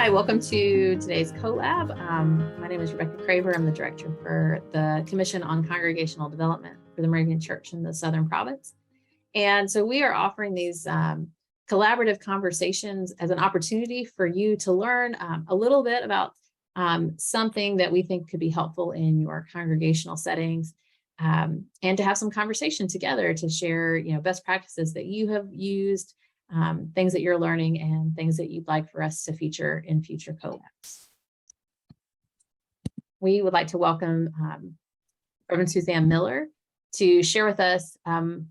Hi, welcome to today's collab. My name is Rebecca Craver. I'm the director for the Commission on Congregational Development for the Moravian Church in the Southern Province. And so we are offering these collaborative conversations as an opportunity for you to learn a little bit about something that we think could be helpful in your congregational settings, and to have some conversation together to share, best practices that you have used, things that you're learning, and things that you'd like for us to feature in future collabs. We would like to welcome Reverend Suzanne Miller to share with us some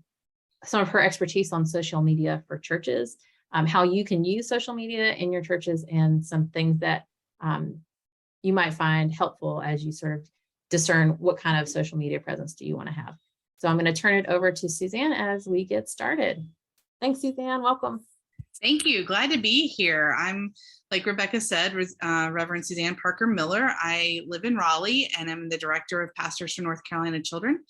of her expertise on social media for churches, how you can use social media in your churches, and some things that you might find helpful as you sort of discern what kind of social media presence do you want to have. So I'm going to turn it over to Suzanne as we get started. Thanks, Suzanne. Welcome. Thank you. Glad to be here. I'm, like Rebecca said, Reverend Suzanne Parker Miller. I live in Raleigh, and I'm the director of Pastors for North Carolina Children.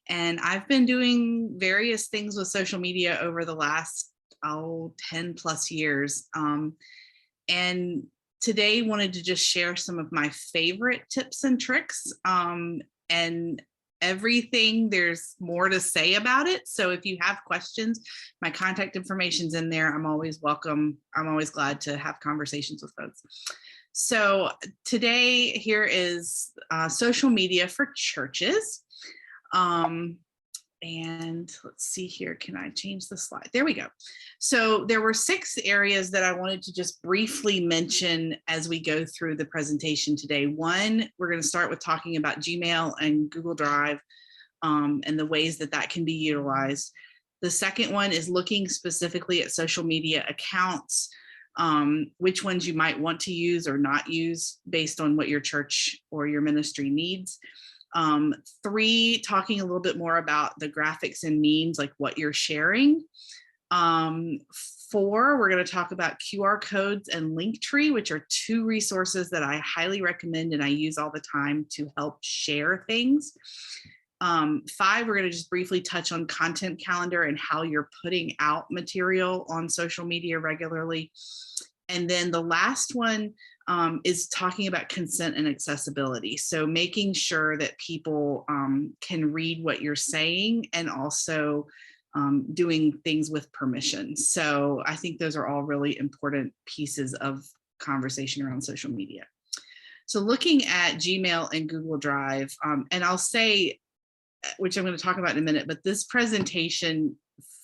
And I've been doing various things with social media over the last 10 plus years. And today wanted to just share some of my favorite tips and tricks, and everything. There's more to say about it. So if you have questions, my contact information's in there. I'm always welcome. I'm always glad to have conversations with folks. So today here is social media for churches. And let's see here. Can I change the slide? There we go. So there were 6 areas that I wanted to just briefly mention as we go through the presentation today. One, we're going to start with talking about Gmail and Google Drive, and the ways that that can be utilized. The second one is looking specifically at social media accounts, which ones you might want to use or not use based on what your church or your ministry needs. 3, talking a little bit more about the graphics and memes, like what you're sharing. 4, we're going to talk about QR codes and Linktree, which are 2 resources that I highly recommend and I use all the time to help share things. 5, we're going to just briefly touch on content calendar and how you're putting out material on social media regularly. And then the last one is talking about consent and accessibility. So making sure that people can read what you're saying, and also doing things with permission. So I think those are all really important pieces of conversation around social media. So looking at Gmail and Google Drive, and I'll say, which I'm going to talk about in a minute, but this presentation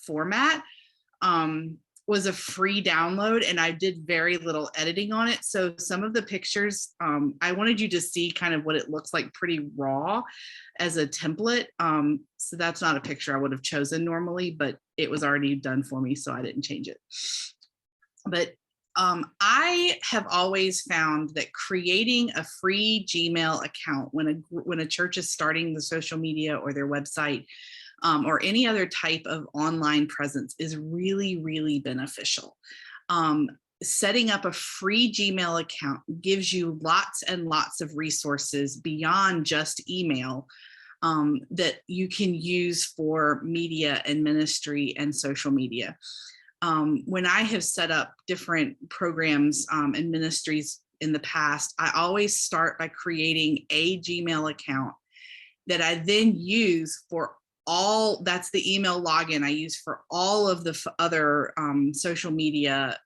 format was a free download, and I did very little editing on it. So some of the pictures, I wanted you to see kind of what it looks like pretty raw as a template. So that's not a picture I would have chosen normally, but it was already done for me, so I didn't change it. But I have always found that creating a free Gmail account when a church is starting the social media or their website, or any other type of online presence, is really, really beneficial. Setting up a free Gmail account gives you lots and lots of resources beyond just email that you can use for media and ministry and social media. When I have set up different programs and ministries in the past, I always start by creating a Gmail account that I then use for that's the email login I use for all of the other social media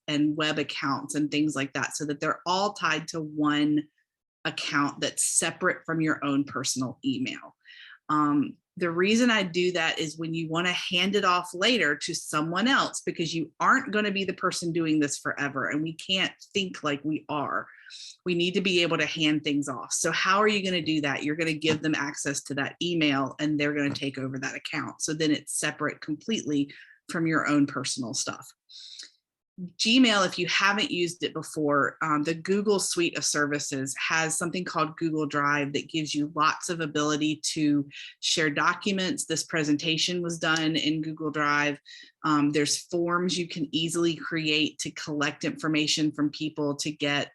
and web accounts and things like that, so that they're all tied to one account that's separate from your own personal email. The reason I do that is when you want to hand it off later to someone else, because you aren't going to be the person doing this forever, and we can't think like we are. We need to be able to hand things off. So how are you going to do that? You're going to give them access to that email, and they're going to take over that account. So then it's separate completely from your own personal stuff. Gmail, if you haven't used it before, the Google suite of services has something called Google Drive that gives you lots of ability to share documents. This presentation was done in Google Drive. There's forms you can easily create to collect information from people, to get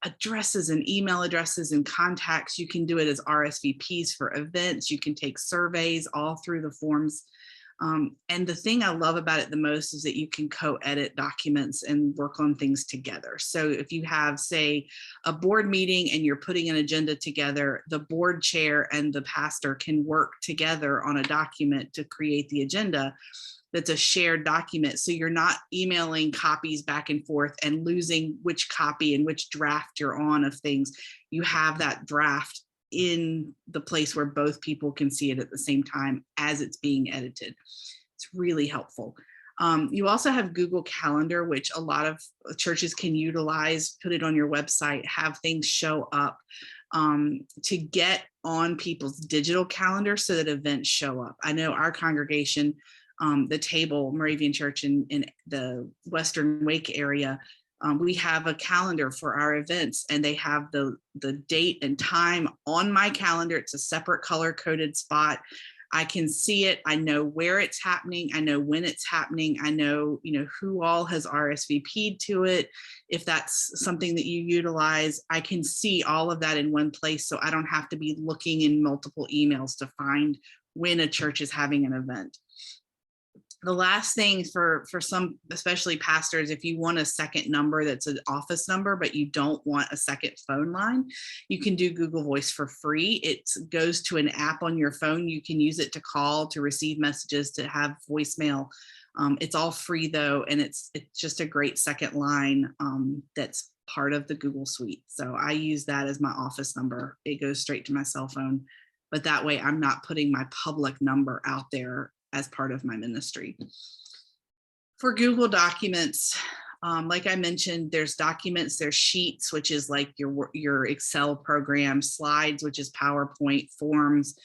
addresses and email addresses and contacts. You can do it as RSVPs for events. You can take surveys all through the forms And the thing I love about it the most is that you can co-edit documents and work on things together. So if you have, say, a board meeting and you're putting an agenda together, the board chair and the pastor can work together on a document to create the agenda. That's a shared document. So you're not emailing copies back and forth and losing which copy and which draft you're on of things. You have that draft in the place where both people can see it at the same time as it's being edited. It's really helpful. You also have Google Calendar, which a lot of churches can utilize, put it on your website, have things show up to get on people's digital calendar so that events show up. I know our congregation, the Table Moravian Church in the Western Wake area, we have a calendar for our events, and they have the date and time on my calendar. It's a separate color coded spot. I can see it. I know where it's happening. I know when it's happening. I know, who all has RSVP'd to it. If that's something that you utilize, I can see all of that in one place. So I don't have to be looking in multiple emails to find when a church is having an event. The last thing for some, especially pastors, if you want a second number that's an office number, but you don't want a second phone line, you can do Google Voice for free. It goes to an app on your phone. You can use it to call, to receive messages, to have voicemail. It's all free though, and it's just a great second line that's part of the Google Suite. So I use that as my office number. It goes straight to my cell phone, but that way I'm not putting my public number out there as part of my ministry. For Google Documents, like I mentioned, there's documents, there's Sheets, which is like your Excel program, Slides, which is PowerPoint, Forms.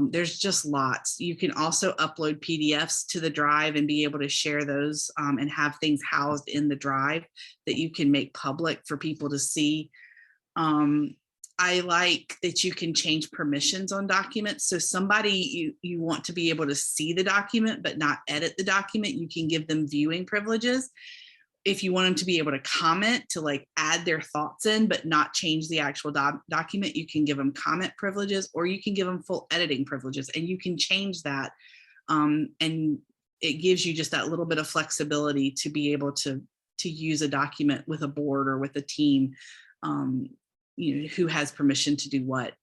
There's just lots. You can also upload PDFs to the drive and be able to share those and have things housed in the drive that you can make public for people to see. I like that you can change permissions on documents. So somebody you want to be able to see the document, but not edit the document, you can give them viewing privileges. If you want them to be able to comment, to like add their thoughts in, but not change the actual document, you can give them comment privileges, or you can give them full editing privileges, and you can change that. And it gives you just that little bit of flexibility to be able to use a document with a board or with a team. Who has permission to do what.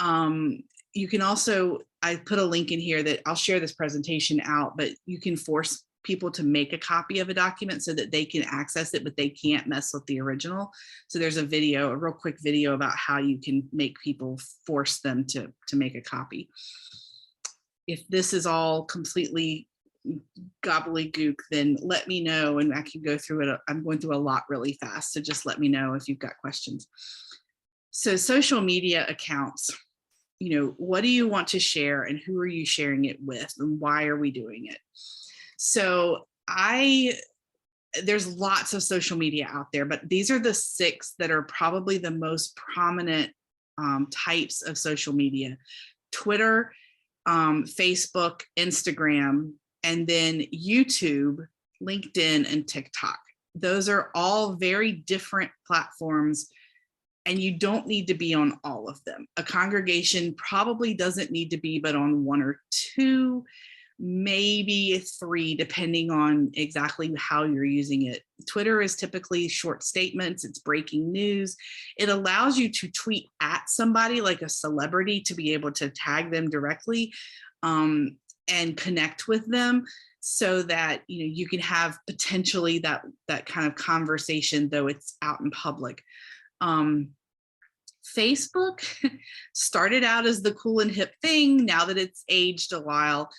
You can also, I put a link in here that I'll share this presentation out, but you can force people to make a copy of a document so that they can access it, but they can't mess with the original. So there's a real quick video about how you can make people, force them to make a copy. If this is all completely gobbledygook, then let me know and I can go through it. I'm going through a lot really fast, so just let me know if you've got questions. So social media accounts, what do you want to share and who are you sharing it with and why are we doing it? So there's lots of social media out there, but these are the 6 that are probably the most prominent types of social media: Twitter, Facebook, Instagram, and then YouTube, LinkedIn, and TikTok. Those are all very different platforms, and you don't need to be on all of them. A congregation probably doesn't need to be but on 1 or 2, maybe 3, depending on exactly how you're using it. Twitter is typically short statements, it's breaking news. It allows you to tweet at somebody like a celebrity, to be able to tag them directly and connect with them, so that you can have potentially that kind of conversation, though it's out in public. Facebook started out as the cool and hip thing. Now that it's aged a while,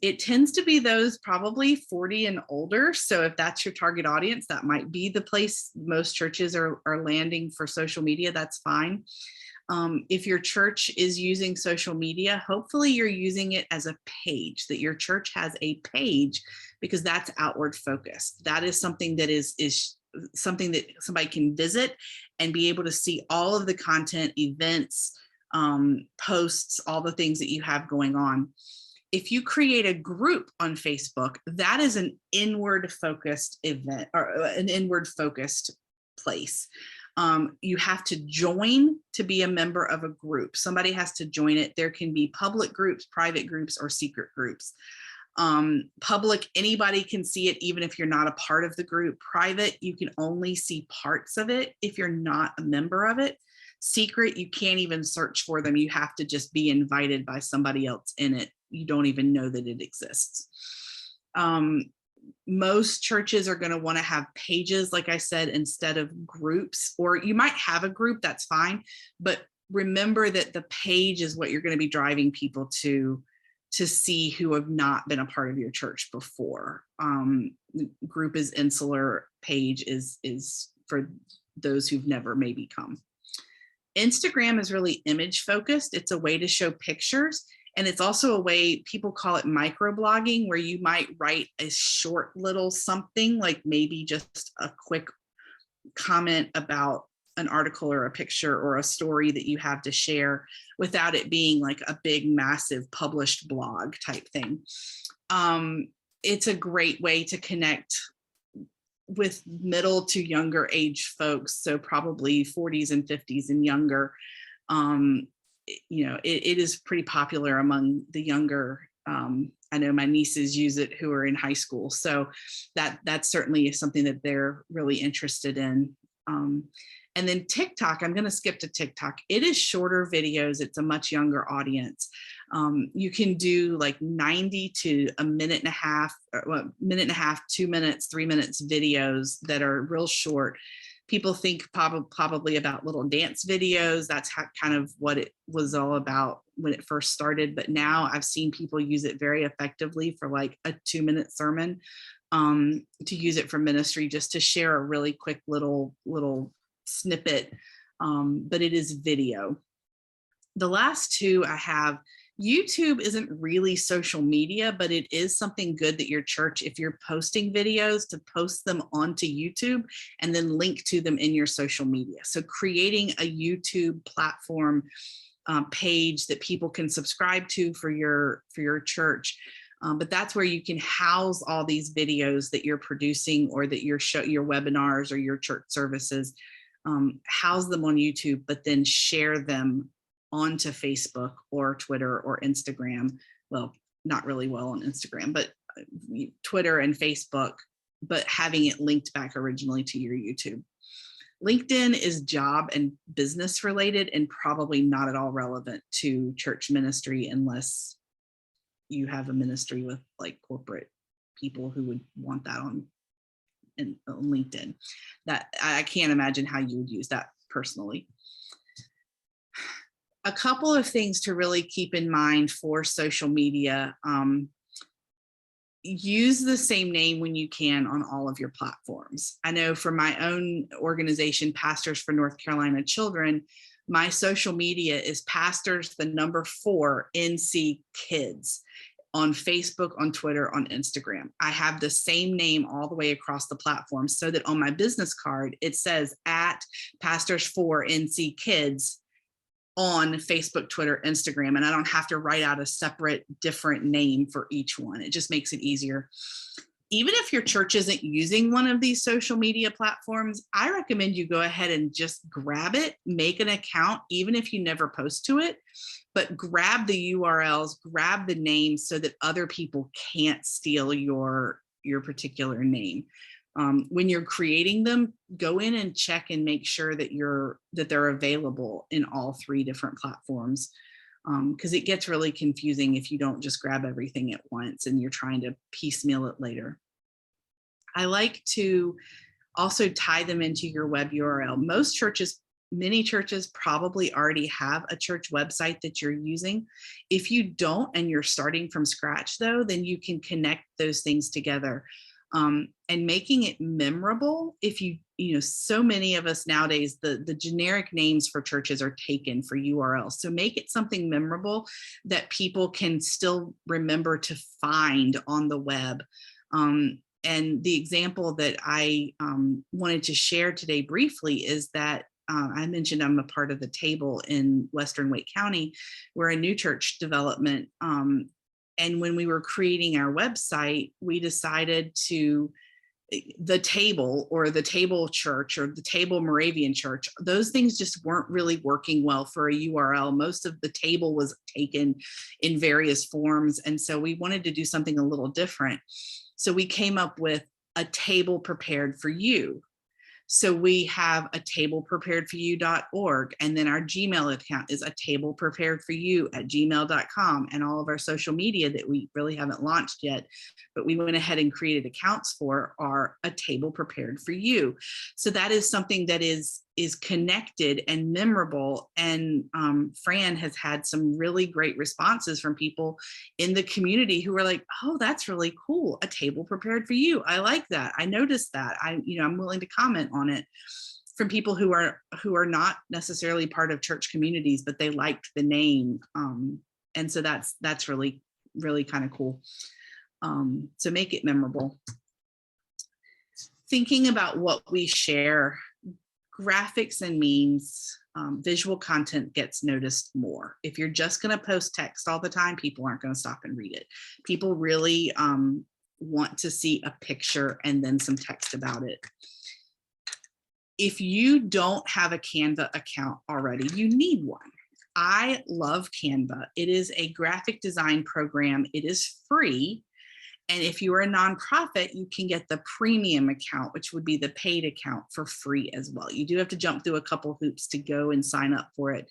it tends to be those probably 40 and older. So if that's your target audience, that might be the place most churches are landing for social media. That's fine. If your church is using social media, hopefully you're using it as a page, that your church has a page, because that's outward focused. That is something that is something that somebody can visit and be able to see all of the content, events, posts, all the things that you have going on. If you create a group on Facebook, that is an inward focused event or an inward focused place. You have to join to be a member of a group. Somebody has to join it. There can be public groups, private groups, or secret groups. Public, anybody can see it, even if you're not a part of the group. Private, you can only see parts of it if you're not a member of it. Secret, you can't even search for them. You have to just be invited by somebody else in it. You don't even know that it exists. Most churches are going to want to have pages, like I said, instead of groups, or you might have a group, that's fine. But remember that the page is what you're going to be driving people to see who have not been a part of your church before. Group is insular, page is for those who've never maybe come. Instagram is really image focused. It's a way to show pictures. And it's also a way, people call it microblogging, where you might write a short little something, like maybe just a quick comment about an article or a picture or a story that you have to share, without it being like a big, massive published blog type thing. It's a great way to connect with middle to younger age folks, so probably 40s and 50s and younger. It is pretty popular among the younger. I know my nieces use it who are in high school, so that's certainly something that they're really interested in. And then TikTok, I'm going to skip to TikTok. It is shorter videos. It's a much younger audience. You can do like 90 to a minute and a half, 2 minutes, 3 minutes videos that are real short. People think probably about little dance videos. That's kind of what it was all about when it first started. But now I've seen people use it very effectively for like a 2-minute sermon, to use it for ministry, just to share a really quick little snippet. But it is video. The last two I have, YouTube isn't really social media, but it is something good that your church, if you're posting videos, to post them onto YouTube and then link to them in your social media. So creating a YouTube platform page that people can subscribe to for your church. But that's where you can house all these videos that you're producing, or that your webinars or your church services, house them on YouTube, but then share them onto Facebook or Twitter or Instagram. Well, not really well on Instagram, but Twitter and Facebook, but having it linked back originally to your YouTube. LinkedIn is job and business related, and probably not at all relevant to church ministry, unless you have a ministry with like corporate people who would want that on LinkedIn. That I can't imagine how you would use that personally. A couple of things to really keep in mind for social media. Use the same name when you can on all of your platforms. I know for my own organization, Pastors for North Carolina Children, my social media is pastors, 4 NC Kids, on Facebook, on Twitter, on Instagram. I have the same name all the way across the platform, so that on my business card, it says at Pastors for NC Kids on Facebook, Twitter, Instagram, and I don't have to write out a separate different name for each one. It just makes it easier. Even if your church isn't using one of these social media platforms, I recommend you go ahead and just grab it, make an account, even if you never post to it, but grab the URLs, grab the names, so that other people can't steal your particular name. When you're creating them, go in and check and make sure that they're available in all 3 different platforms, because it gets really confusing if you don't just grab everything at once and you're trying to piecemeal it later. I like to also tie them into your web URL. Many churches probably already have a church website that you're using. If you don't and you're starting from scratch though, then you can connect those things together. And making it memorable. If so many of us nowadays, the generic names for churches are taken for URLs. So make it something memorable that people can still remember to find on the web. And the example that I wanted to share today briefly is that I mentioned I'm a part of the table in Western Wake County. We're a new church development. And when we were creating our website, we decided to the table or the table church or the table Moravian church, those things just weren't really working well for a URL. Most of the table was taken in various forms. And so we wanted to do something a little different. So we came up with a table prepared for you. So we have a tablepreparedforyou.org, and then our Gmail account is a tablepreparedforyou@gmail.com, and all of our social media that we really haven't launched yet, but we went ahead and created accounts for, are a table prepared for you. So that is something that is connected and memorable. And Fran has had some really great responses from people in the community who are like, oh, that's really cool. A table prepared for you. I like that. I noticed that. I'm willing to comment on it, from people who are not necessarily part of church communities, but they liked the name. And so that's really, really kind of cool. So make it memorable. Thinking about what we share, graphics and memes, visual content gets noticed more. If you're just going to post text all the time, people aren't going to stop and read it. People really want to see a picture and then some text about it. If you don't have a Canva account already, you need one. I love Canva. It is a graphic design program. It is free. And if you are a nonprofit, you can get the premium account, which would be the paid account, for free as well. You do have to jump through a couple hoops to go and sign up for it.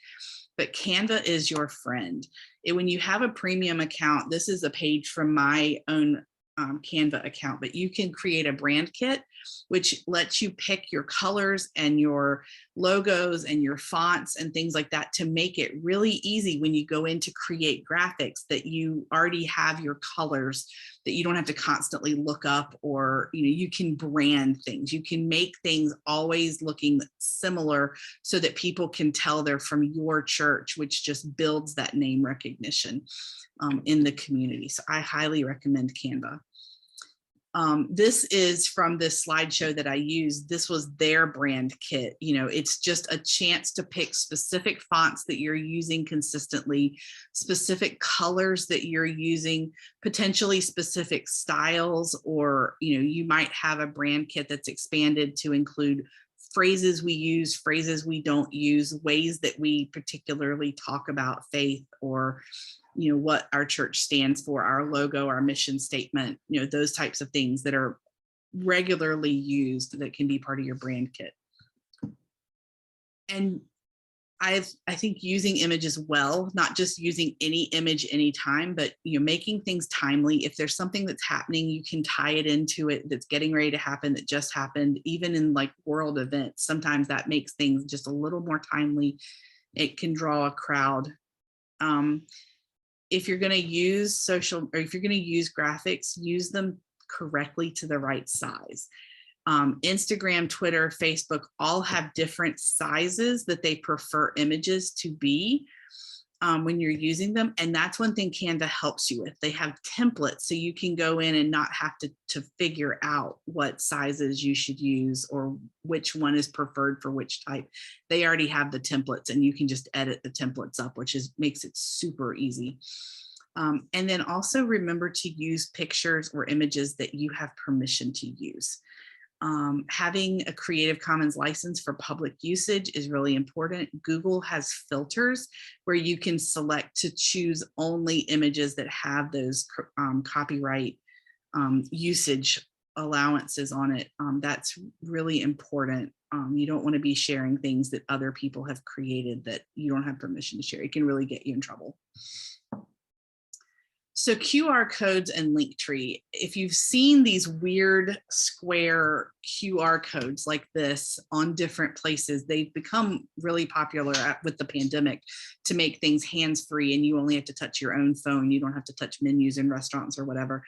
But Canva is your friend. When you have a premium account, this is a page from my own Canva account, but you can create a brand kit, which lets you pick your colors and your logos and your fonts and things like that to make it really easy when you go in to create graphics, that you already have your colors, that you don't have to constantly look up, or you can brand things. You can make things always looking similar so that people can tell they're from your church, which just builds that name recognition in the community. So I highly recommend Canva. This is from this slideshow that I used. This was their brand kit. It's just a chance to pick specific fonts that you're using consistently, specific colors that you're using, potentially specific styles, or, you might have a brand kit that's expanded to include phrases we use, phrases we don't use, ways that we particularly talk about faith, or what our church stands for, our logo, our mission statement, those types of things that are regularly used that can be part of your brand kit. And I think using images well, not just using any image anytime, but making things timely. If there's something that's happening, you can tie it into it that's getting ready to happen, that just happened, even in like world events. Sometimes that makes things just a little more timely. It can draw a crowd. If you're going to use if you're going to use graphics, use them correctly to the right size. Instagram, Twitter, Facebook all have different sizes that they prefer images to be when you're using them. And that's one thing Canva helps you with. They have templates, so you can go in and not have to figure out what sizes you should use or which one is preferred for which type. They already have the templates, and you can just edit the templates up, which makes it super easy. And then also remember to use pictures or images that you have permission to use. Having a Creative Commons license for public usage is really important. Google has filters where you can select to choose only images that have those copyright usage allowances on it. That's really important. You don't want to be sharing things that other people have created that you don't have permission to share. It can really get you in trouble. So QR codes and Linktree, if you've seen these weird square QR codes like this on different places, they've become really popular with the pandemic to make things hands-free, and you only have to touch your own phone. You don't have to touch menus in restaurants or whatever.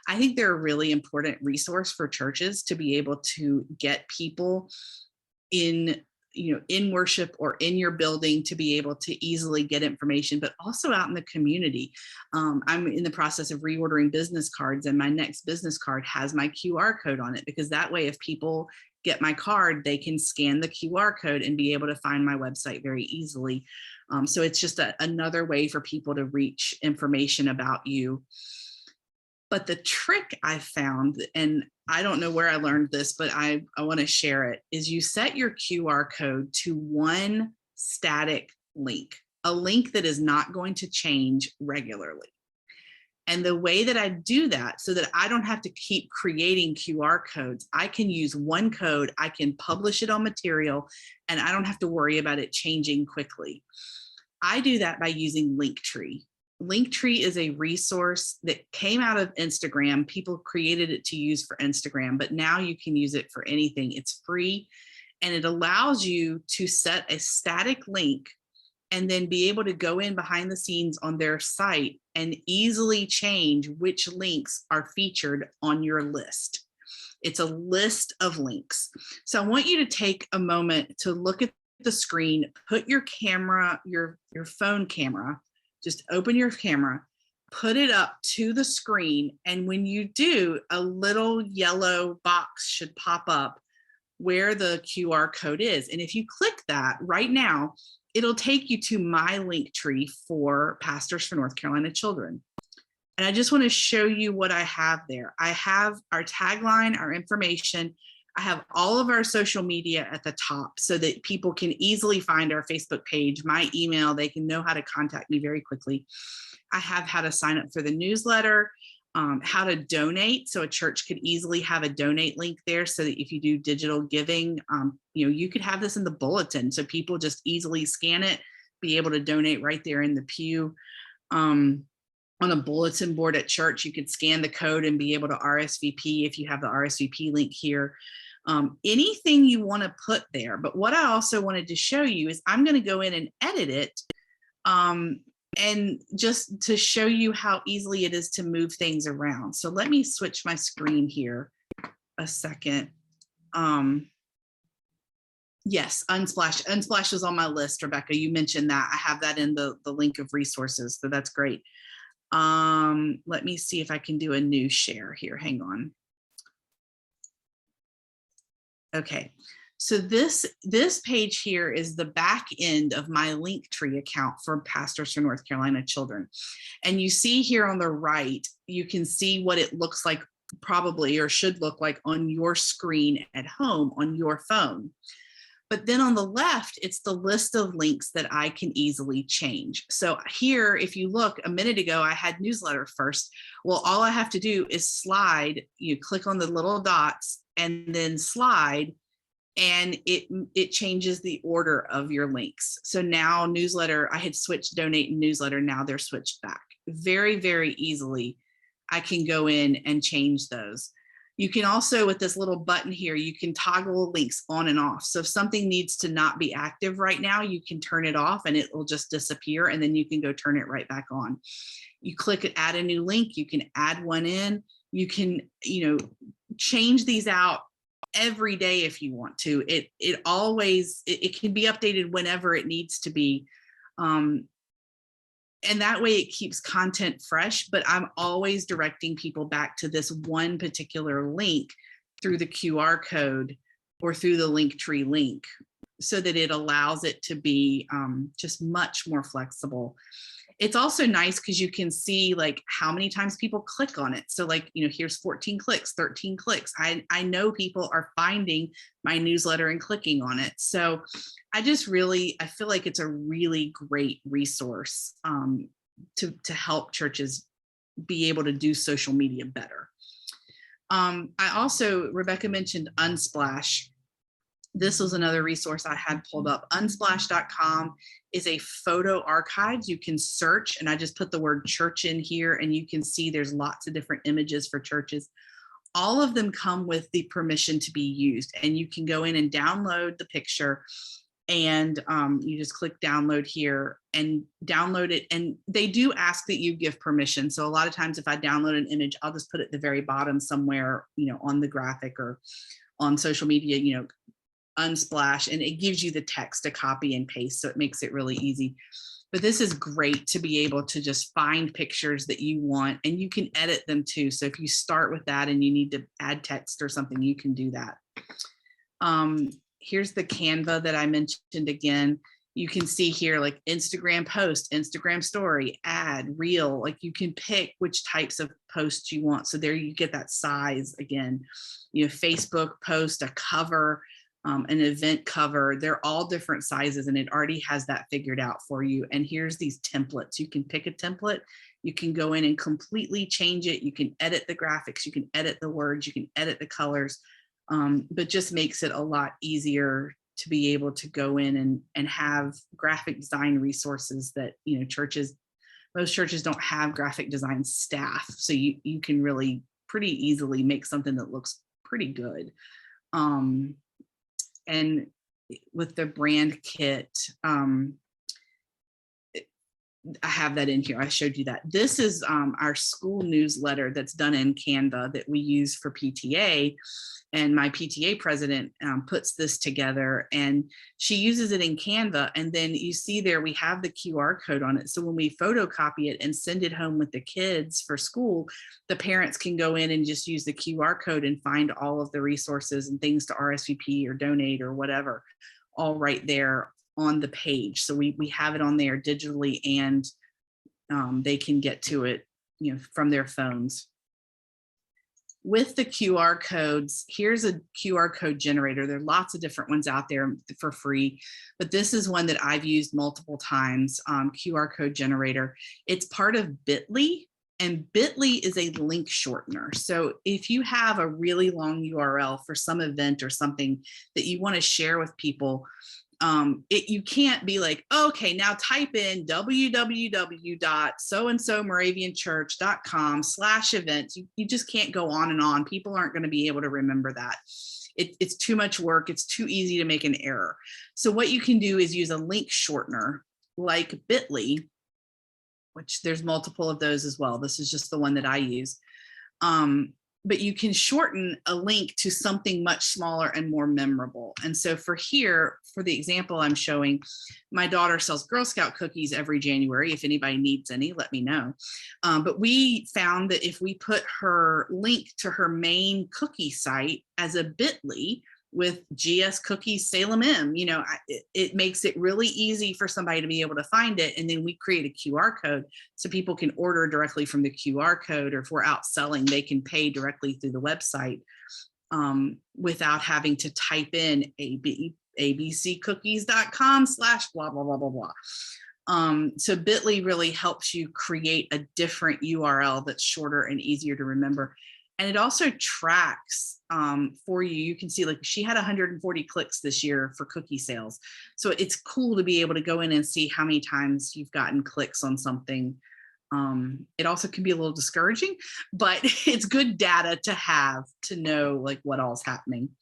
I think they're a really important resource for churches to be able to get people in worship or in your building to be able to easily get information, but also out in the community. I'm in the process of reordering business cards, and my next business card has my QR code on it, because that way, if people get my card, they can scan the QR code and be able to find my website very easily. So it's just another way for people to reach information about you. But the trick I found, and I don't know where I learned this, but I want to share it, is you set your QR code to one static link, a link that is not going to change regularly. And the way that I do that, so that I don't have to keep creating QR codes, I can use one code, I can publish it on material, and I don't have to worry about it changing quickly. I do that by using Linktree. Linktree is a resource that came out of Instagram. People created it to use for Instagram, but now you can use it for anything. It's free, and it allows you to set a static link and then be able to go in behind the scenes on their site and easily change which links are featured on your list. It's a list of links. So I want you to take a moment to look at the screen, put your camera, your phone camera, just open your camera, put it up to the screen. And when you do, a little yellow box should pop up where the QR code is. And if you click that right now, it'll take you to my Linktree for Pastors for North Carolina Children. And I just want to show you what I have there. I have our tagline, our information. I have all of our social media at the top so that people can easily find our Facebook page, my email, they can know how to contact me very quickly. I have how to sign up for the newsletter, how to donate. So a church could easily have a donate link there so that if you do digital giving, you could have this in the bulletin so people just easily scan it, be able to donate right there in the pew. On a bulletin board at church, you could scan the code and be able to RSVP if you have the RSVP link here. Anything you want to put there. But what I also wanted to show you is I'm going to go in and edit it. And just to show you how easily it is to move things around. So let me switch my screen here a second. Yes, Unsplash. Unsplash is on my list, Rebecca. You mentioned that. I have that in the link of resources, so that's great. Let me see if I can do a new share here. Hang on. Okay. So this page here is the back end of my Linktree account for Pastors for North Carolina Children. And you see here on the right, you can see what it looks like probably or should look like on your screen at home on your phone. But then on the left, it's the list of links that I can easily change. So here, if you look, a minute ago, I had newsletter first. Well, all I have to do is slide, you click on the little dots and then slide, and it changes the order of your links. So now newsletter, I had switched donate and newsletter, now they're switched back. Very, very easily, I can go in and change those. You can also, with this little button here, you can toggle links on and off. So if something needs to not be active right now, you can turn it off and it will just disappear, and then you can go turn it right back on. You click add a new link, you can add one in. You can, change these out every day if you want to. It can be updated whenever it needs to be. And that way it keeps content fresh, but I'm always directing people back to this one particular link through the QR code or through the Linktree link so that it allows it to be just much more flexible. It's also nice because you can see like how many times people click on it. So like, here's 14 clicks, 13 clicks. I know people are finding my newsletter and clicking on it. So I feel like it's a really great resource to help churches be able to do social media better. Rebecca mentioned Unsplash. This was another resource I had pulled up. Unsplash.com is a photo archive. You can search, and I just put the word church in here, and you can see there's lots of different images for churches. All of them come with the permission to be used, and you can go in and download the picture, and you just click download here and download it. And they do ask that you give permission. So a lot of times if I download an image, I'll just put it at the very bottom somewhere, on the graphic or on social media, Unsplash, and it gives you the text to copy and paste. So it makes it really easy. But this is great to be able to just find pictures that you want, and you can edit them too. So if you start with that and you need to add text or something, you can do that. Here's the Canva that I mentioned again. You can see here like Instagram post, Instagram story, ad, reel, like you can pick which types of posts you want. So there you get that size again, Facebook post, a cover, an event cover, they're all different sizes and it already has that figured out for you. And here's these templates. You can pick a template, you can go in and completely change it. You can edit the graphics, you can edit the words, you can edit the colors, but just makes it a lot easier to be able to go in and have graphic design resources that, most churches don't have graphic design staff. So you can really pretty easily make something that looks pretty good. And with the brand kit, I have that in here. I showed you that. This is our school newsletter that's done in Canva that we use for PTA. And my PTA president puts this together and she uses it in Canva. And then you see there, we have the QR code on it. So when we photocopy it and send it home with the kids for school, the parents can go in and just use the QR code and find all of the resources and things to RSVP or donate or whatever, all right there on the page. So we have it on there digitally and they can get to it, from their phones. With the QR codes, here's a QR code generator. There are lots of different ones out there for free, but this is one that I've used multiple times, QR code generator. It's part of Bitly, and Bitly is a link shortener. So if you have a really long URL for some event or something that you want to share with people, you can't be like, okay, now type in www.soandsomoravianchurch.com/events. You just can't go on and on. People aren't going to be able to remember that. It's too much work. It's too easy to make an error. So what you can do is use a link shortener like Bitly, which there's multiple of those as well. This is just the one that I use. But you can shorten a link to something much smaller and more memorable. And so for the example I'm showing, my daughter sells Girl Scout cookies every January. If anybody needs any, let me know. But we found that if we put her link to her main cookie site as a bit.ly with GS Cookies Salem M, it makes it really easy for somebody to be able to find it. And then we create a QR code so people can order directly from the QR code, or if we're out selling, they can pay directly through the website without having to type in abccookies.com/blah, blah, blah, blah, blah. So Bitly really helps you create a different URL that's shorter and easier to remember. And it also tracks for you. You can see like she had 140 clicks this year for cookie sales. So it's cool to be able to go in and see how many times you've gotten clicks on something. It also can be a little discouraging, but it's good data to have to know like what all's happening.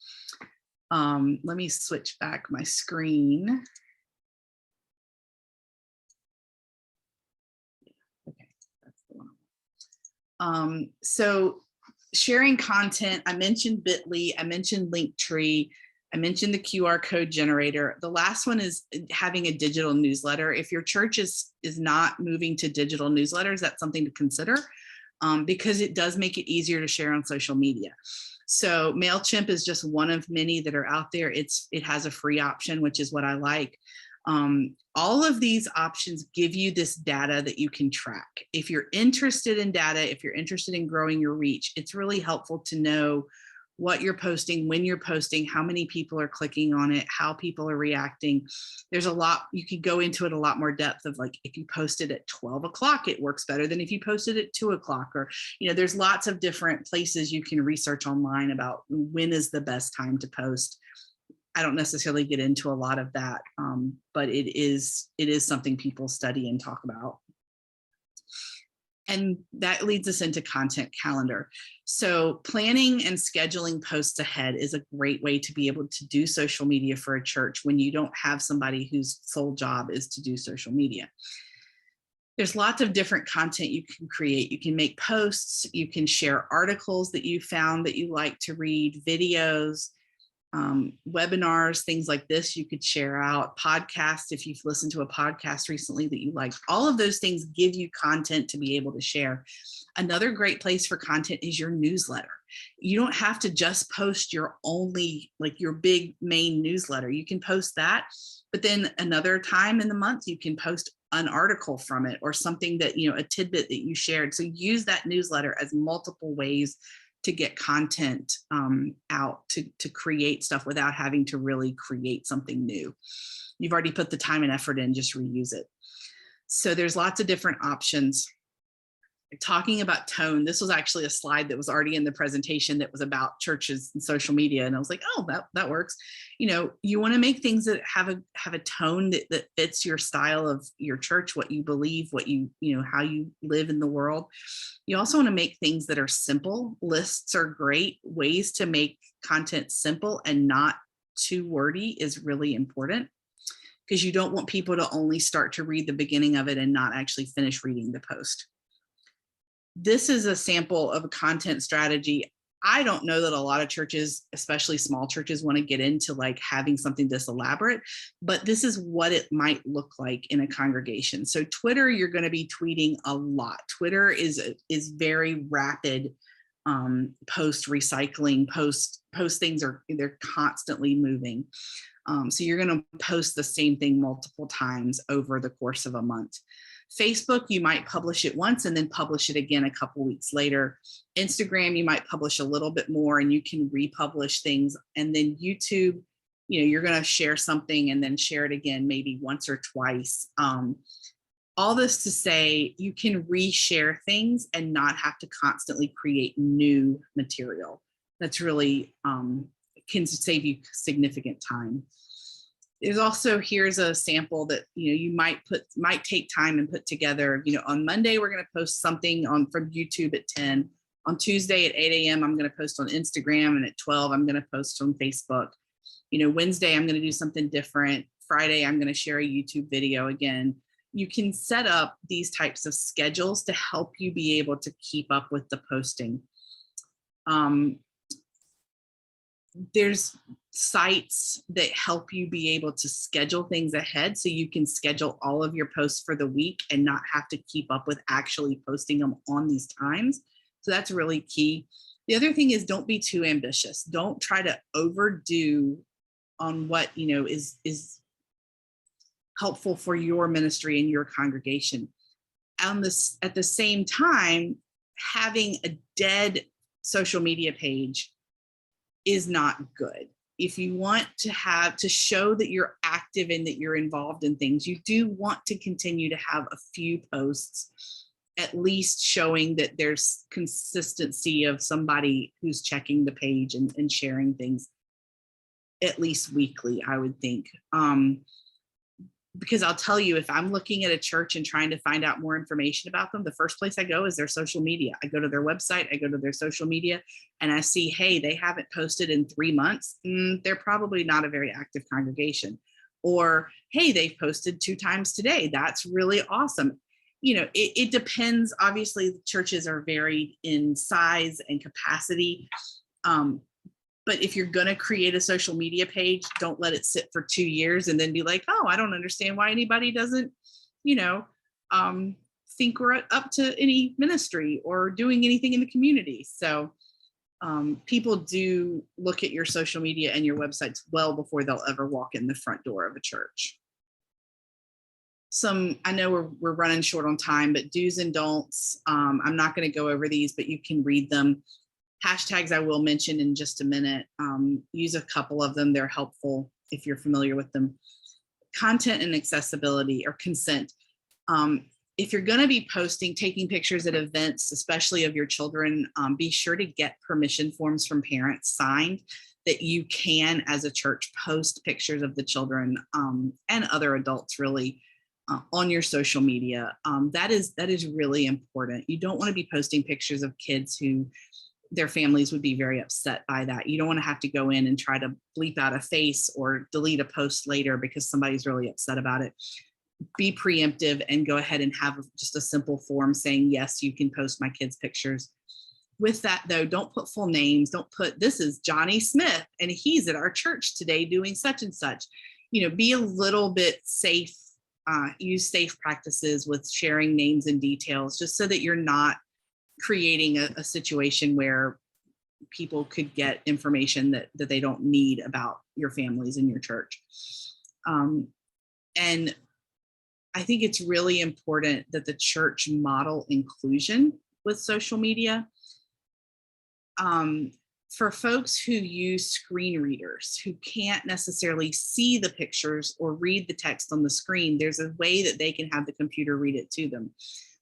Let me switch back my screen. Okay, that's the one. So sharing content, I mentioned Bitly, I mentioned Linktree, I mentioned the QR code generator. The last one is having a digital newsletter. If your church is not moving to digital newsletters, that's something to consider because it does make it easier to share on social media. So MailChimp is just one of many that are out there. It has a free option, which is what I like. All of these options give you this data that you can track. If you're interested in data, if you're interested in growing your reach, it's really helpful to know what you're posting, when you're posting, how many people are clicking on it, how people are reacting. There's a lot, you could go into it a lot more depth of like, if you posted at 12 o'clock, it works better than if you posted at 2 o'clock, or, there's lots of different places you can research online about when is the best time to post. I don't necessarily get into a lot of that, but it is something people study and talk about. And that leads us into content calendar. So planning and scheduling posts ahead is a great way to be able to do social media for a church when you don't have somebody whose sole job is to do social media. There's lots of different content you can create. You can make posts, you can share articles that you found that you like to read, videos. webinars, things like this, you could share out. Podcasts, if you've listened to a podcast recently that you like, all of those things give you content to be able to share. Another great place for content is your newsletter. You don't have to just post your only, like your big main newsletter. You can post that, but then another time in the month, you can post an article from it or something that, a tidbit that you shared. So use that newsletter as multiple ways to get content out, to create stuff without having to really create something new. You've already put the time and effort in, just reuse it. So there's lots of different options. Talking about tone, this was actually a slide that was already in the presentation that was about churches and social media. And I was like, oh, that works. You want to make things that have a tone that fits your style of your church, what you believe, what how you live in the world. You also want to make things that are simple. Lists are great. Ways to make content simple and not too wordy is really important, because you don't want people to only start to read the beginning of it and not actually finish reading the post. This is a sample of a content strategy. I don't know that a lot of churches, especially small churches, want to get into like having something this elaborate, but this is what it might look like in a congregation. So Twitter, you're going to be tweeting a lot. Twitter is very rapid post recycling, post things they're constantly moving. So you're going to post the same thing multiple times over the course of a month. Facebook, you might publish it once and then publish it again a couple weeks later. Instagram, you might publish a little bit more and you can republish things. And then YouTube, you're going to share something and then share it again, maybe once or twice. All this to say, you can reshare things and not have to constantly create new material. That's really can save you significant time. There's also, here's a sample that you might take time and put together. On Monday we're going to post something from YouTube at 10. On Tuesday at 8 a.m. I'm going to post on Instagram, and at 12 I'm going to post on Facebook. Wednesday I'm going to do something different. Friday I'm going to share a YouTube video again. You can set up these types of schedules to help you be able to keep up with the posting. There's sites that help you be able to schedule things ahead, so you can schedule all of your posts for the week and not have to keep up with actually posting them on these times. So that's really key. The other thing is, don't be too ambitious. Don't try to overdo on what is helpful for your ministry and your congregation. At the same time, having a dead social media page is not good. If you want to show that you're active and that you're involved in things, you do want to continue to have a few posts, at least showing that there's consistency of somebody who's checking the page and sharing things at least weekly, I would think. Because I'll tell you, if I'm looking at a church and trying to find out more information about them, the first place I go is their social media. I go to their website, I go to their social media, and I see, hey, they haven't posted in 3 months. They're probably not a very active congregation. Or, hey, they've posted 2 times today. That's really awesome. It depends. Obviously, churches are varied in size and capacity. But if you're going to create a social media page, don't let it sit for 2 years and then be like, oh, I don't understand why anybody doesn't, think we're up to any ministry or doing anything in the community. So people do look at your social media and your websites well before they'll ever walk in the front door of a church. I know we're running short on time, but do's and don'ts. I'm not going to go over these, but you can read them. Hashtags I will mention in just a minute. Use a couple of them. They're helpful if you're familiar with them. Content and accessibility or consent. If you're going to be taking pictures at events, especially of your children, be sure to get permission forms from parents signed that you can, as a church, post pictures of the children and other adults really on your social media. That is really important. You don't want to be posting pictures of kids who their families would be very upset by that. You don't want to have to go in and try to bleep out a face or delete a post later because somebody's really upset about it. Be preemptive and go ahead and have just a simple form saying, yes, you can post my kids' pictures. with that though, don't put full names. Don't put, this is Johnny Smith and he's at our church today doing such and such. Be a little bit safe, use safe practices with sharing names and details, just so that you're not creating a situation where people could get information that they don't need about your families and your church. And I think it's really important that the church model inclusion with social media. For folks who use screen readers, who can't necessarily see the pictures or read the text on the screen, there's a way that they can have the computer read it to them.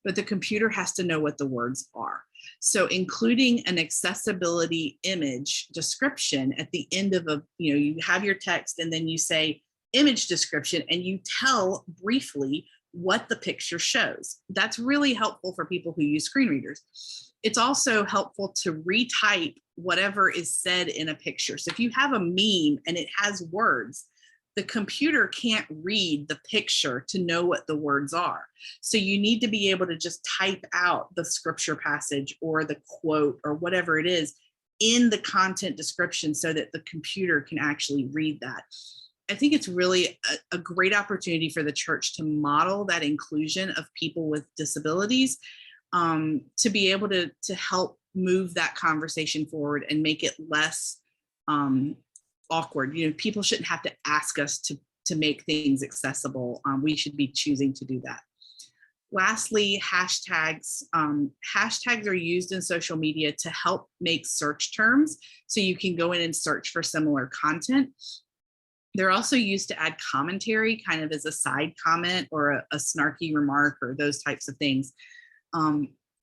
But the computer has to know what the words are. So including an accessibility image description at the end of you have your text and then you say image description and you tell briefly what the picture shows. That's really helpful for people who use screen readers. It's also helpful to retype whatever is said in a picture. So if you have a meme and it has words, the computer can't read the picture to know what the words are. So you need to be able to just type out the scripture passage or the quote or whatever it is in the content description so that the computer can actually read that. I think it's really a great opportunity for the church to model that inclusion of people with disabilities, to be able to help move that conversation forward and make it less awkward. People shouldn't have to ask us to make things accessible. We should be choosing to do that. Lastly, hashtags. Hashtags are used in social media to help make search terms, so you can go in and search for similar content. They're also used to add commentary, kind of as a side comment or a snarky remark or those types of things.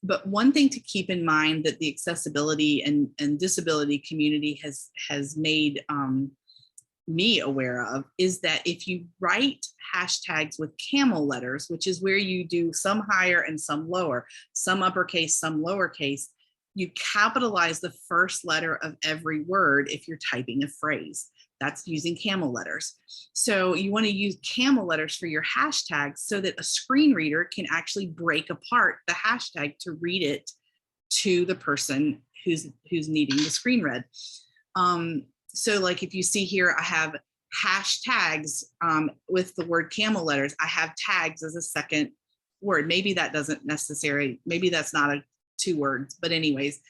But one thing to keep in mind that the accessibility and disability community has made me aware of is that if you write hashtags with camel letters, which is where you do some higher and some lower, some uppercase, some lowercase, you capitalize the first letter of every word if you're typing a phrase. That's using camel letters. So you want to use camel letters for your hashtags so that a screen reader can actually break apart the hashtag to read it to the person who's needing the screen read. So like if you see here, I have hashtags with the word camel letters. I have tags as a second word. Maybe that doesn't necessarily, maybe that's not a 2 words, but anyways.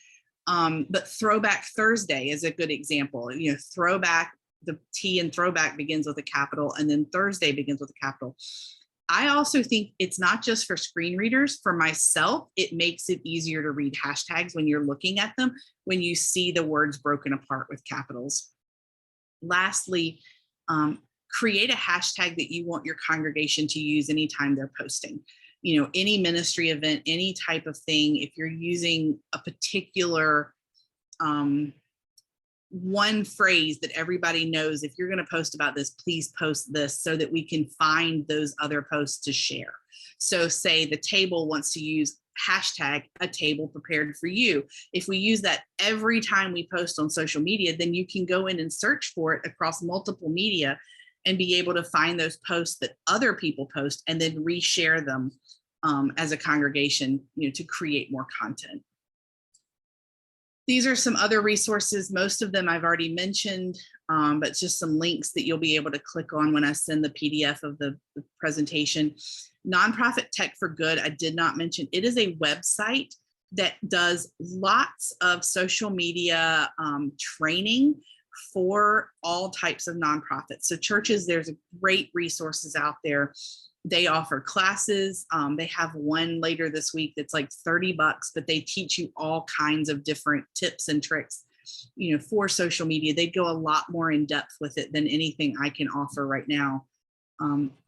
But Throwback Thursday is a good example. Throwback, the T in throwback begins with a capital, and then Thursday begins with a capital. I also think it's not just for screen readers. For myself, it makes it easier to read hashtags when you're looking at them, when you see the words broken apart with capitals. Lastly, create a hashtag that you want your congregation to use anytime they're posting. Any ministry event, any type of thing, if you're using a particular one phrase that everybody knows, if you're going to post about this, please post this so that we can find those other posts to share. So say the table wants to use hashtag a table prepared for you. If we use that every time we post on social media, then you can go in and search for it across multiple media and be able to find those posts that other people post and then reshare them as a congregation, to create more content. These are some other resources. Most of them I've already mentioned, but just some links that you'll be able to click on when I send the PDF of the presentation. Nonprofit Tech for Good, I did not mention. It is a website that does lots of social media training for all types of nonprofits. So churches, there's great resources out there. They offer classes. They have one later this week that's like $30, but they teach you all kinds of different tips and tricks, for social media. They go a lot more in depth with it than anything I can offer right now.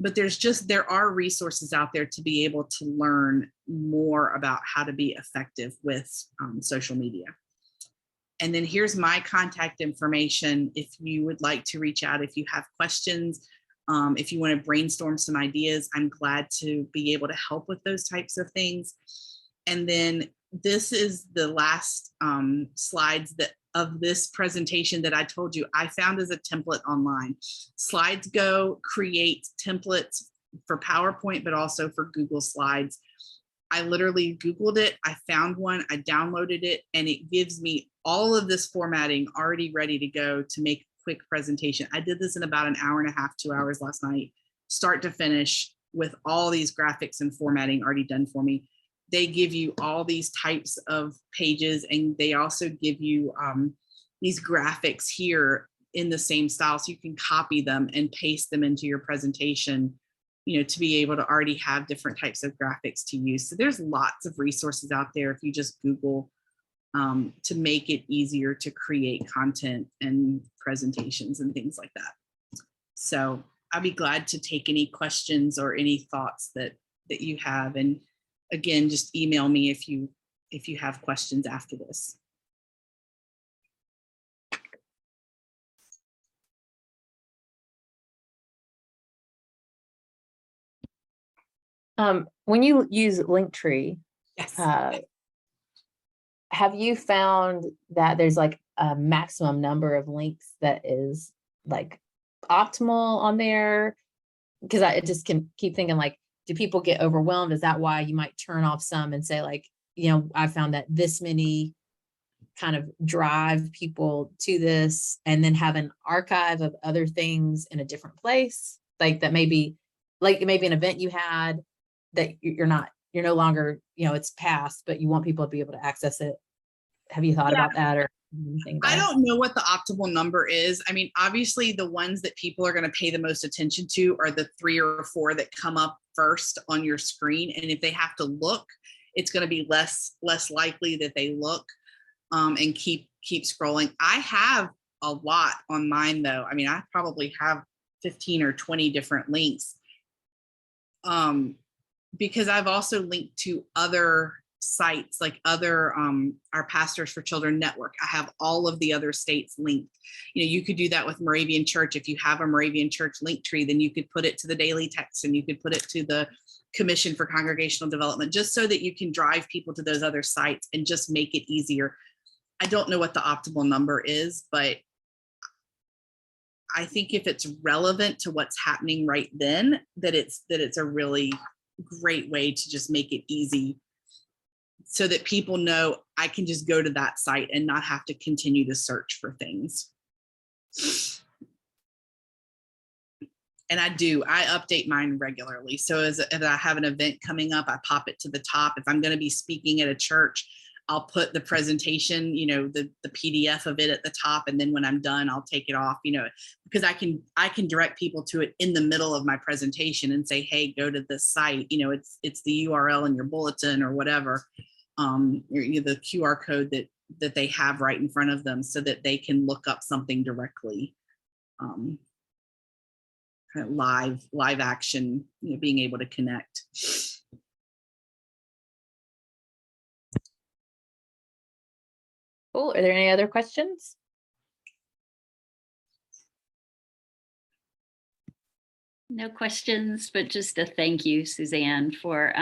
But there are resources out there to be able to learn more about how to be effective with social media. And then here's my contact information if you would like to reach out, if you have questions. If you want to brainstorm some ideas, I'm glad to be able to help with those types of things. And then this is the last slides of this presentation that I told you I found as a template online. SlidesGo creates templates for PowerPoint, but also for Google Slides. I literally Googled it. I found one, I downloaded it, and it gives me all of this formatting already ready to go to make a quick presentation. I did this in about an hour and a half, 2 hours last night, start to finish, with all these graphics and formatting already done for me. They give you all these types of pages, and they also give you these graphics here in the same style, so you can copy them and paste them into your presentation, you know, to be able to already have different types of graphics to use. So there's lots of resources out there if you just Google to make it easier to create content and presentations and things like that. So I'll be glad to take any questions or any thoughts that you have. And again, just email me if you have questions after this. When you use Linktree, Yes. have you found that there's like a maximum number of links that is like optimal on there? Because I just can keep thinking, like, do people get overwhelmed? Is that why you might turn off some and say, like, you know, I found that this many kind of drive people to this, and then have an archive of other things in a different place, like that maybe, like maybe an event you had that you're no longer, you know, it's past, but you want people to be able to access it. Have you thought about that or anything about I don't know what the optimal number is. I mean, obviously the ones that people are going to pay the most attention to are the 3 or 4 that come up first on your screen. And if they have to look, it's going to be less likely that they look and keep scrolling. I have a lot on mine though. I mean, I probably have 15 or 20 different links because I've also linked to other sites, like other our Pastors for Children network. I have all of the other states linked. You know, you could do that with Moravian Church. If you have a Moravian Church Linktree, then you could put it to the Daily Text, and you could put it to the Commission for Congregational Development, just so that you can drive people to those other sites and just make it easier. I don't know what the optimal number is, but I think if it's relevant to what's happening right then, that it's a really great way to just make it easy, so that people know I can just go to that site and not have to continue to search for things. And I update mine regularly. So if I have an event coming up, I pop it to the top. If I'm going to be speaking at a church, I'll put the presentation, you know, the PDF of it at the top. And then when I'm done, I'll take it off, you know, because I can direct people to it in the middle of my presentation and say, hey, go to this site. You know, it's the URL in your bulletin or whatever. The QR code that they have right in front of them, so that they can look up something directly. Kind of live action, you know, being able to connect. Cool. Are there any other questions? No questions, but just a thank you, Suzanne, for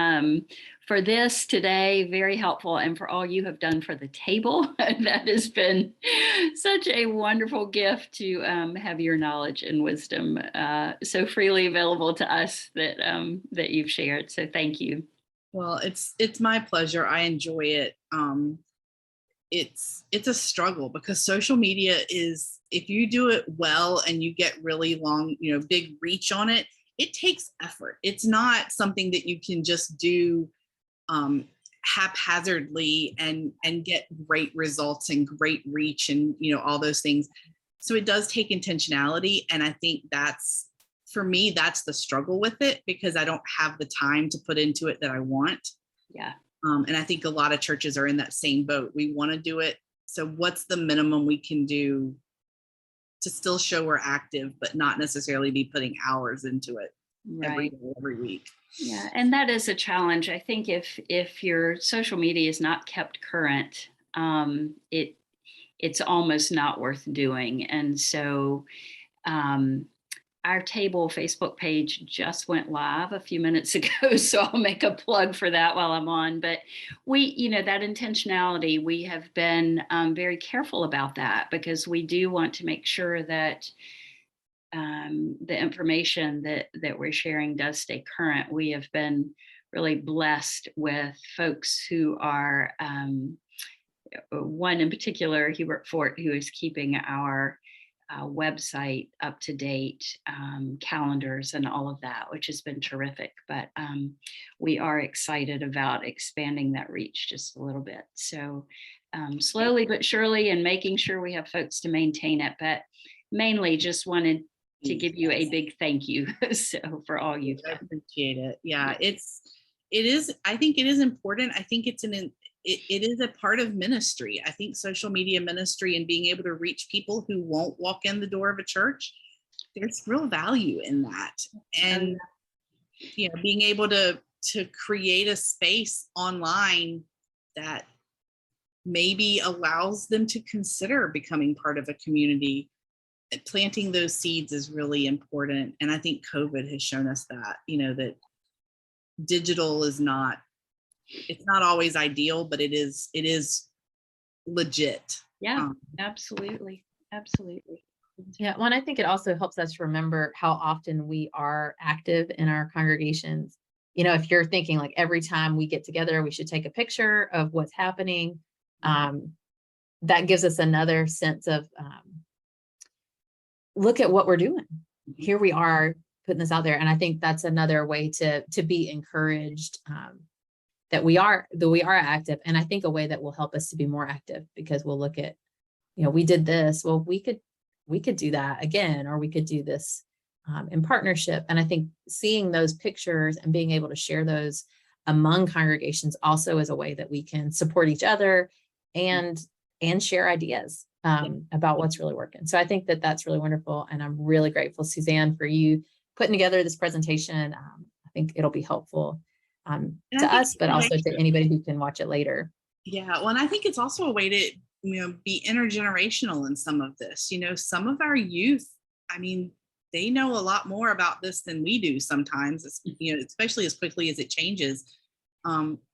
this today. Very helpful, and for all you have done for the table. That has been such a wonderful gift to have your knowledge and wisdom so freely available to us that you've shared. So thank you. Well, it's my pleasure. I enjoy it. It's a struggle, because social media is, if you do it well and you get really long, you know, big reach on it, it takes effort. It's not something that you can just do haphazardly and get great results and great reach and, you know, all those things. So it does take intentionality. And I think that's, for me, that's the struggle with it, because I don't have the time to put into it that I want. Yeah. And I think a lot of churches are in that same boat. We want to do it. So what's the minimum we can do to still show we're active, but not necessarily be putting hours into it every week? Yeah, and that is a challenge. I think if your social media is not kept current, it's almost not worth doing. And so our table Facebook page just went live a few minutes ago, so I'll make a plug for that while I'm on. But we, you know, that intentionality, we have been very careful about that, because we do want to make sure that the information that we're sharing does stay current. We have been really blessed with folks who are, one in particular, Hubert Fort, who is keeping our website up to date, calendars and all of that, which has been terrific. But we are excited about expanding that reach just a little bit. So slowly but surely, and making sure we have folks to maintain it. But mainly just wanted to give you a big thank you so for all you've done. I appreciate it. Yeah, it is. I think it is important. I think it is a part of ministry. I think social media ministry and being able to reach people who won't walk in the door of a church, there's real value in that. And being able to create a space online that maybe allows them to consider becoming part of a community. Planting those seeds is really important. And I think COVID has shown us that, that digital is it's not always ideal, but it is legit. Yeah, absolutely. Absolutely. Yeah. Well, and I think it also helps us remember how often we are active in our congregations. If you're thinking like every time we get together, we should take a picture of what's happening. That gives us another sense of, look at what we're doing. Here we are putting this out there. And I think that's another way to be encouraged, that we are active. And I think a way that will help us to be more active, because we'll look at, we did this, well, we could do that again, or we could do this in partnership. And I think seeing those pictures and being able to share those among congregations also is a way that we can support each other and share ideas about what's really working. So I think that that's really wonderful. And I'm really grateful, Suzanne, for you putting together this presentation. I think it'll be helpful to us, but also to anybody who can watch it later. Yeah. Well, and I think it's also a way to, be intergenerational in some of this. Some of our youth, they know a lot more about this than we do sometimes, especially as quickly as it changes.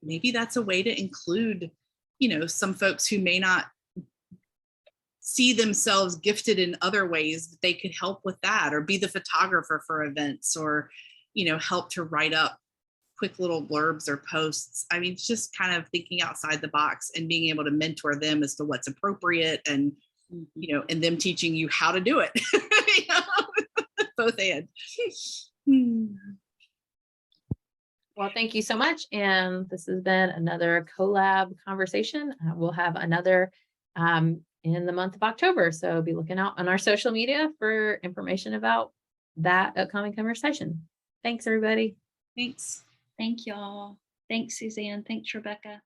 Maybe that's a way to include, some folks who may not see themselves gifted in other ways, that they could help with that, or be the photographer for events, or, help to write up quick little blurbs or posts. It's just kind of thinking outside the box and being able to mentor them as to what's appropriate, and, and them teaching you how to do it. Both ends. Well, thank you so much. And this has been another collab conversation. We'll have another in the month of October. So be looking out on our social media for information about that upcoming conversation. Thanks, everybody. Thanks. Thank y'all. Thanks, Suzanne. Thanks, Rebecca.